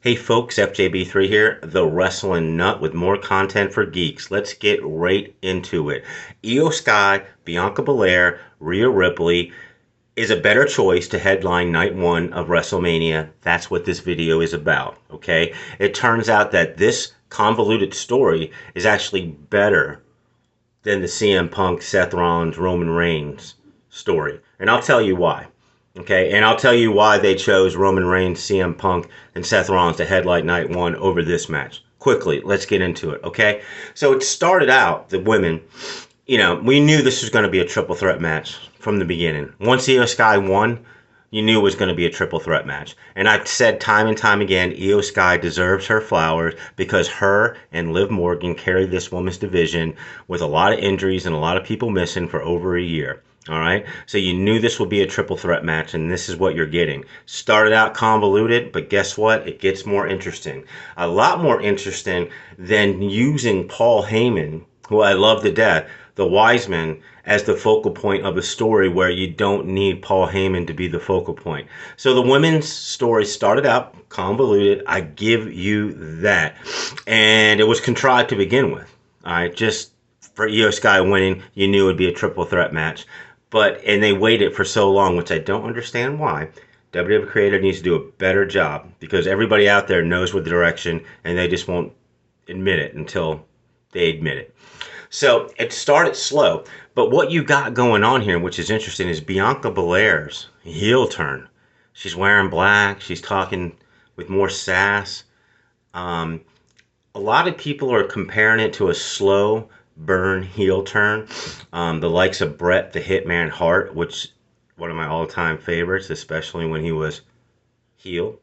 Hey folks, FJB3 here, the Wrestling Nut with more content for geeks. Let's get right into it. Io Sky, Bianca Belair, Rhea Ripley is a better choice to headline night one of WrestleMania. That's what this video is about, okay? It turns out that this convoluted story is actually better than the CM Punk, Seth Rollins, Roman Reigns story. And I'll tell you why. Okay, and I'll tell you why they chose Roman Reigns, CM Punk, and Seth Rollins to headline night one over this match. Quickly, let's get into it, okay? So it started out, the women, we knew this was going to be a triple threat match from the beginning. Once Io Sky won, you knew it was going to be a triple threat match. And I've said time and time again, Io Sky deserves her flowers because her and Liv Morgan carried this women's division with a lot of injuries and a lot of people missing for over a year. All right, so you knew this would be a triple threat match, and this is what you're getting. Started out convoluted, but guess what? It gets more interesting. A lot more interesting than using Paul Heyman, who I love to death, the Wiseman, as the focal point of a story where you don't need Paul Heyman to be the focal point. So the women's story started out convoluted. I give you that. And it was contrived to begin with. All right, just for Io Sky winning, you knew it would be a triple threat match. And they waited for so long, which I don't understand why. WWE Creator needs to do a better job because everybody out there knows what the direction and they just won't admit it until they admit it. So it started slow, but what you got going on here, which is interesting, is Bianca Belair's heel turn. She's wearing black. She's talking with more sass. A lot of people are comparing it to a slow burn heel turn. The likes of Bret the Hitman Hart, which one of my all-time favorites, especially when he was heel.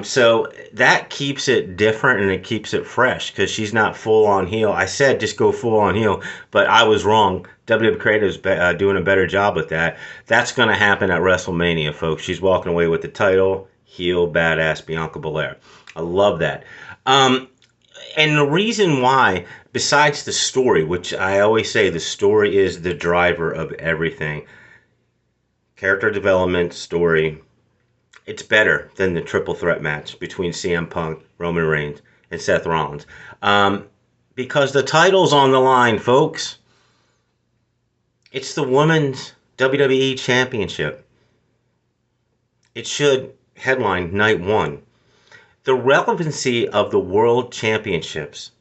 So that keeps it different and it keeps it fresh because she's not full on heel. I said just go full on heel, but I was wrong. WWE Creative is doing a better job with that. That's going to happen at WrestleMania, folks. She's walking away with the title, heel badass Bianca Belair. I love that. And the reason why, besides the story, which I always say the story is the driver of everything, character development, story, it's better than the triple threat match between CM Punk, Roman Reigns, and Seth Rollins. Because the title's on the line, folks. It's the Women's WWE Championship. It should headline night one. The relevancy of the World Championships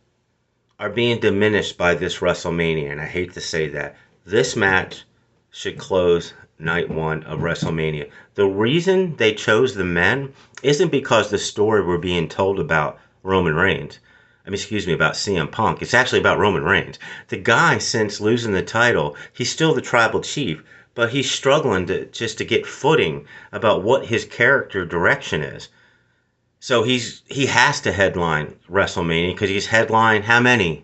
are being diminished by this WrestleMania, and I hate to say that. This match should close night one of WrestleMania. The reason they chose the men isn't because the story we're being told about Roman Reigns. About CM Punk. It's actually about Roman Reigns. The guy, since losing the title, he's still the tribal chief, but he's struggling to get footing about what his character direction is. So he has to headline WrestleMania because he's headlined how many?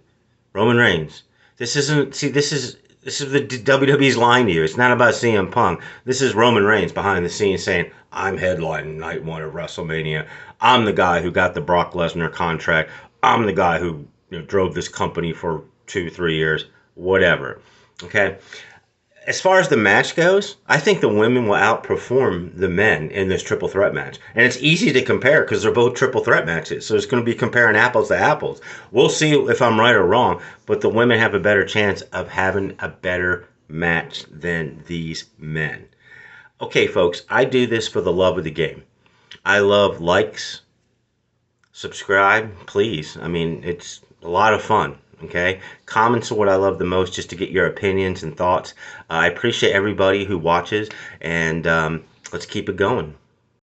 Roman Reigns. This is the WWE's lying to you. It's not about CM Punk. This is Roman Reigns behind the scenes saying, I'm headlining night one of WrestleMania. I'm the guy who got the Brock Lesnar contract. I'm the guy who drove this company for 2-3 years. Whatever. Okay? As far as the match goes, I think the women will outperform the men in this triple threat match. And it's easy to compare because they're both triple threat matches. So it's going to be comparing apples to apples. We'll see if I'm right or wrong, but the women have a better chance of having a better match than these men. Okay, folks, I do this for the love of the game. I love likes, subscribe, please. It's a lot of fun. Okay, comments are what I love the most, just to get your opinions and thoughts. I appreciate everybody who watches, and let's keep it going.